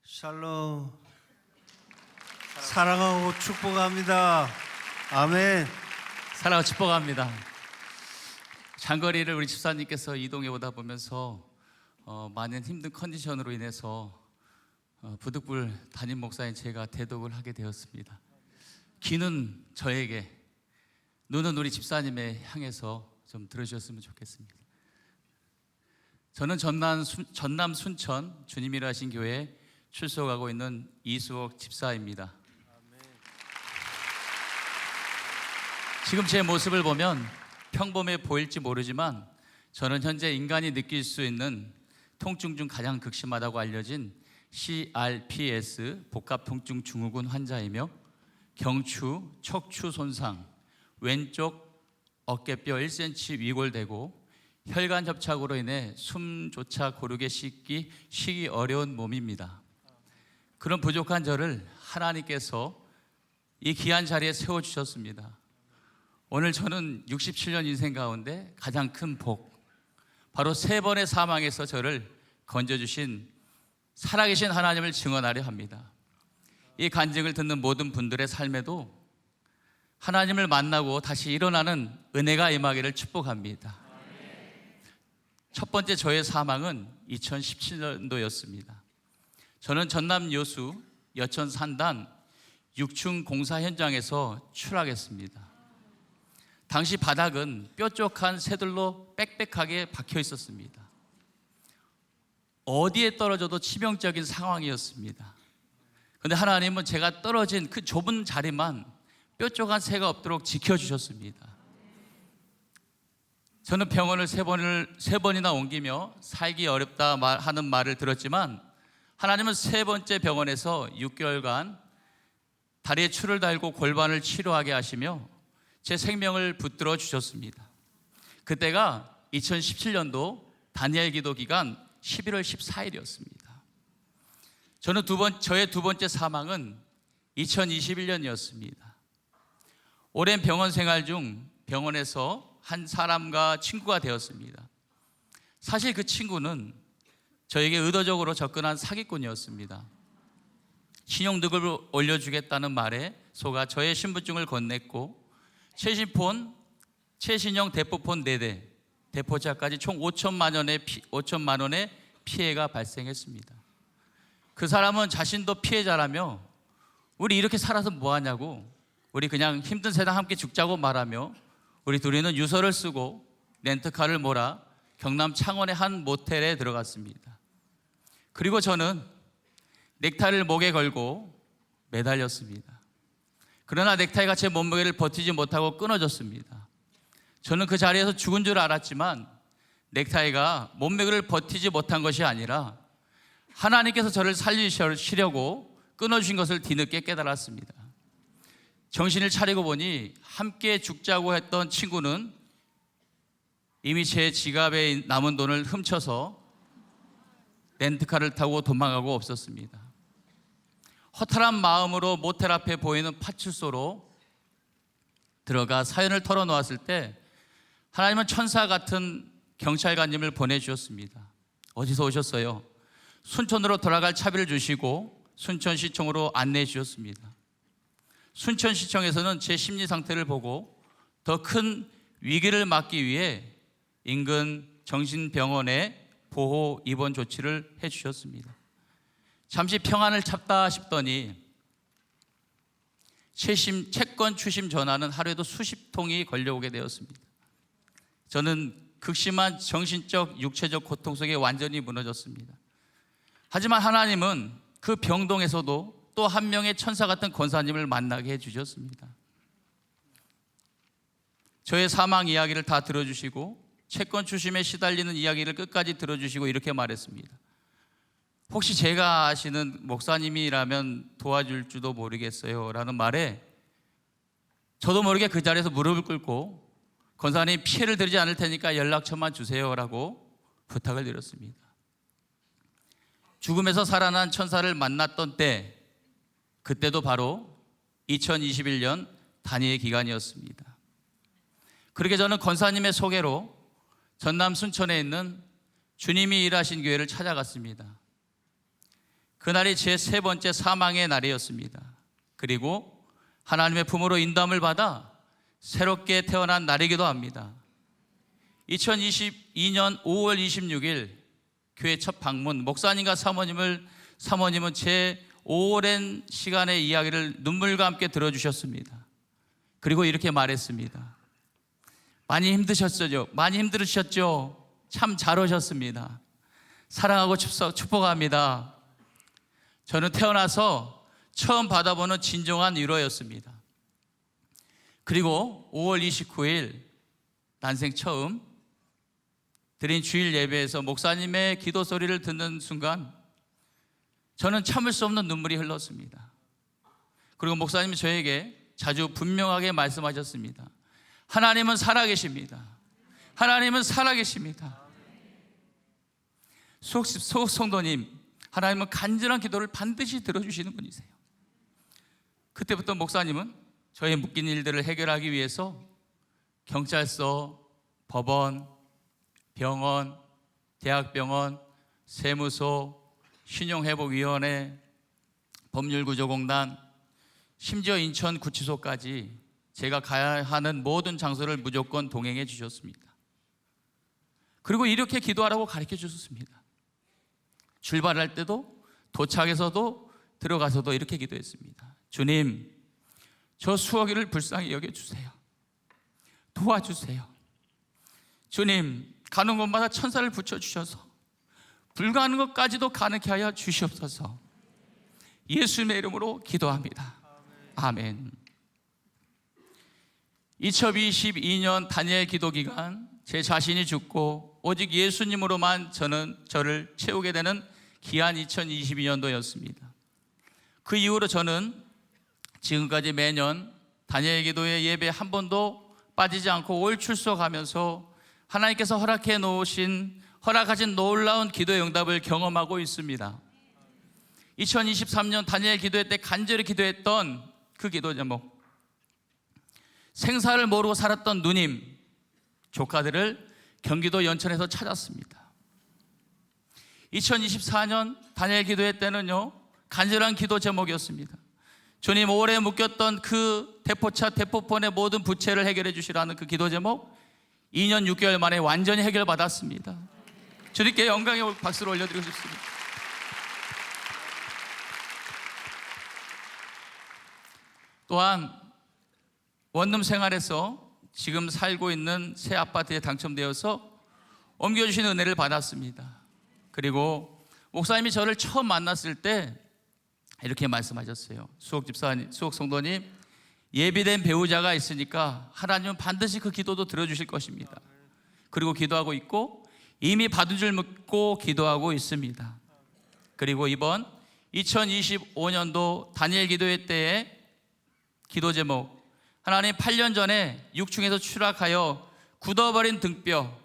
샬롬. 사랑하고 축복합니다. 아멘. 사랑하고 축복합니다. 장거리를 우리 집사님께서 이동해 오다 보면서 많은 힘든 컨디션으로 인해서 부득불 담임 목사인 제가 대독을 하게 되었습니다. 귀는 저에게, 눈은 우리 집사님에 향해서 좀 들어주셨으면 좋겠습니다. 저는 전남 순천 주님이라 하신 교회에 출석하고 있는 이수옥 집사입니다. 지금 제 모습을 보면 평범해 보일지 모르지만 저는 현재 인간이 느낄 수 있는 통증 중 가장 극심하다고 알려진 CRPS 복합통증 증후군 환자이며 경추, 척추 손상, 왼쪽 어깨뼈 1cm 위골되고 혈관 협착으로 인해 숨조차 고르게 쉬기 어려운 몸입니다. 그런 부족한 저를 하나님께서 이 귀한 자리에 세워주셨습니다. 오늘 저는 67년 인생 가운데 가장 큰 복, 바로 3번의 사망에서 저를 건져주신 살아계신 하나님을 증언하려 합니다. 이 간증을 듣는 모든 분들의 삶에도 하나님을 만나고 다시 일어나는 은혜가 임하기를 축복합니다. 첫 번째 저의 사망은 2017년도였습니다. 저는 전남 여수 여천 산단 6층 공사 현장에서 추락했습니다. 당시 바닥은 뾰족한 새들로 빽빽하게 박혀 있었습니다. 어디에 떨어져도 치명적인 상황이었습니다. 그런데 하나님은 제가 떨어진 그 좁은 자리만 뾰족한 새가 없도록 지켜주셨습니다. 저는 병원을 세 번이나 옮기며 살기 어렵다 하는 말을 들었지만 하나님은 3번째 병원에서 6개월간 다리에 추를 달고 골반을 치료하게 하시며 제 생명을 붙들어 주셨습니다. 그때가 2017년도 다니엘 기도 기간 11월 14일이었습니다. 저의 두 번째 사망은 2021년이었습니다. 오랜 병원 생활 중 병원에서 한 사람과 친구가 되었습니다. 사실 그 친구는 저에게 의도적으로 접근한 사기꾼이었습니다. 신용등급을 올려주겠다는 말에 속아 저의 신분증을 건넸고 최신형 대포폰 4대, 대포차까지 총 5천만 원의 피해가 발생했습니다. 그 사람은 자신도 피해자라며 우리 이렇게 살아서 뭐하냐고, 우리 그냥 힘든 세상 함께 죽자고 말하며 우리 둘이는 유서를 쓰고 렌트카를 몰아 경남 창원의 한 모텔에 들어갔습니다. 그리고 저는 넥타이를 목에 걸고 매달렸습니다. 그러나 넥타이가 제 몸무게를 버티지 못하고 끊어졌습니다. 저는 그 자리에서 죽은 줄 알았지만 넥타이가 몸무게를 버티지 못한 것이 아니라 하나님께서 저를 살리시려고 끊어주신 것을 뒤늦게 깨달았습니다. 정신을 차리고 보니 함께 죽자고 했던 친구는 이미 제 지갑에 남은 돈을 훔쳐서 렌트카를 타고 도망가고 없었습니다. 허탈한 마음으로 모텔 앞에 보이는 파출소로 들어가 사연을 털어놓았을 때 하나님은 천사 같은 경찰관님을 보내주셨습니다. 어디서 오셨어요? 순천으로 돌아갈 차비를 주시고 순천시청으로 안내해 주셨습니다. 순천시청에서는 제 심리 상태를 보고 더 큰 위기를 막기 위해 인근 정신병원에 보호 입원 조치를 해주셨습니다. 잠시 평안을 찾다 싶더니 채권 추심 전화는 하루에도 수십 통이 걸려오게 되었습니다. 저는 극심한 정신적, 육체적 고통 속에 완전히 무너졌습니다. 하지만 하나님은 그 병동에서도 또 한 명의 천사 같은 권사님을 만나게 해주셨습니다. 저의 사망 이야기를 다 들어주시고 채권 추심에 시달리는 이야기를 끝까지 들어주시고 이렇게 말했습니다. 혹시 제가 아시는 목사님이라면 도와줄지도 모르겠어요 라는 말에 저도 모르게 그 자리에서 무릎을 꿇고 권사님 피해를 드리지 않을 테니까 연락처만 주세요 라고 부탁을 드렸습니다. 죽음에서 살아난 천사를 만났던 때, 그때도 바로 2021년 단위의 기간이었습니다. 그렇게 저는 권사님의 소개로 전남 순천에 있는 주님이 일하신 교회를 찾아갔습니다. 그날이 제 세 번째 사망의 날이었습니다. 그리고 하나님의 품으로 인도함을 받아 새롭게 태어난 날이기도 합니다. 2022년 5월 26일 교회 첫 방문, 목사님과 사모님은 제 오랜 시간의 이야기를 눈물과 함께 들어주셨습니다. 그리고 이렇게 말했습니다. 많이 힘드셨죠? 많이 힘들으셨죠? 참 잘 오셨습니다. 사랑하고 축복합니다. 저는 태어나서 처음 받아보는 진정한 위로였습니다. 그리고 5월 29일 난생 처음 드린 주일 예배에서 목사님의 기도 소리를 듣는 순간 저는 참을 수 없는 눈물이 흘렀습니다. 그리고 목사님이 저에게 자주 분명하게 말씀하셨습니다. 하나님은 살아계십니다. 하나님은 살아계십니다. 수옥 성도님, 하나님은 간절한 기도를 반드시 들어주시는 분이세요. 그때부터 목사님은 저의 묶인 일들을 해결하기 위해서 경찰서, 법원, 병원, 대학병원, 세무소, 신용회복위원회, 법률구조공단, 심지어 인천구치소까지 제가 가야 하는 모든 장소를 무조건 동행해 주셨습니다. 그리고 이렇게 기도하라고 가르쳐 주셨습니다. 출발할 때도, 도착해서도, 들어가서도 이렇게 기도했습니다. 주님, 저 수호기를 불쌍히 여겨주세요. 도와주세요. 주님, 가는 곳마다 천사를 붙여주셔서 불가능한 것까지도 가능케 하여 주시옵소서. 예수님의 이름으로 기도합니다. 아멘. 2022년 다니엘 기도 기간, 제 자신이 죽고 오직 예수님으로만 저를 채우게 되는 귀한 2022년도였습니다. 그 이후로 저는 지금까지 매년 다니엘 기도의 예배 한 번도 빠지지 않고 올 출석하면서 하나님께서 허락하신 놀라운 기도의 응답을 경험하고 있습니다. 2023년 다니엘 기도회 때 간절히 기도했던 그 기도 제목, 생사를 모르고 살았던 누님 조카들을 경기도 연천에서 찾았습니다. 2024년 다니엘 기도회 때는요, 간절한 기도 제목이었습니다. 주님, 오래 묶였던 그 대포폰의 모든 부채를 해결해 주시라는 그 기도 제목, 2년 6개월 만에 완전히 해결받았습니다. 주님께 영광의 박수를 올려드리고 싶습니다. 또한 원룸 생활에서 지금 살고 있는 새 아파트에 당첨되어서 옮겨주신 은혜를 받았습니다. 그리고 목사님이 저를 처음 만났을 때 이렇게 말씀하셨어요. 수옥 성도님, 예비된 배우자가 있으니까 하나님은 반드시 그 기도도 들어주실 것입니다. 그리고 기도하고 있고 이미 받은 줄 믿고 기도하고 있습니다. 그리고 이번 2025년도 다니엘 기도회 때의 기도 제목, 하나님 8년 전에 6층에서 추락하여 굳어버린 등뼈,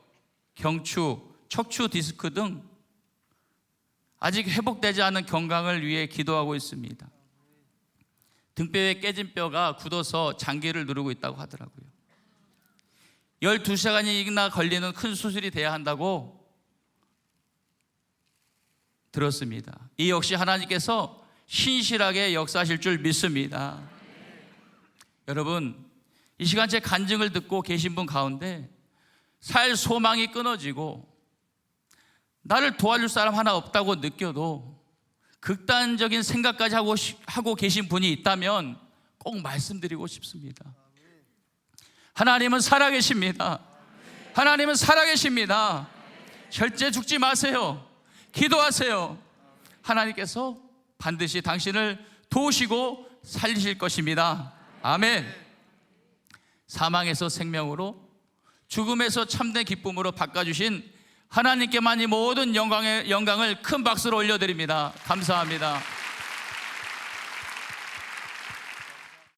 경추, 척추 디스크 등 아직 회복되지 않은 건강을 위해 기도하고 있습니다. 등뼈에 깨진 뼈가 굳어서 장기를 누르고 있다고 하더라고요. 12시간이나 걸리는 큰 수술이 돼야 한다고 들었습니다. 이 역시 하나님께서 신실하게 역사하실 줄 믿습니다. 여러분, 이 시간 제 간증을 듣고 계신 분 가운데 살 소망이 끊어지고 나를 도와줄 사람 하나 없다고 느껴도 극단적인 생각까지 하고 계신 분이 있다면 꼭 말씀드리고 싶습니다. 하나님은 살아계십니다. 하나님은 살아계십니다. 절대 죽지 마세요. 기도하세요. 하나님께서 반드시 당신을 도우시고 살리실 것입니다. 아멘. 사망에서 생명으로, 죽음에서 참된 기쁨으로 바꿔주신 하나님께만 이 모든 영광을 큰 박수로 올려드립니다. 감사합니다.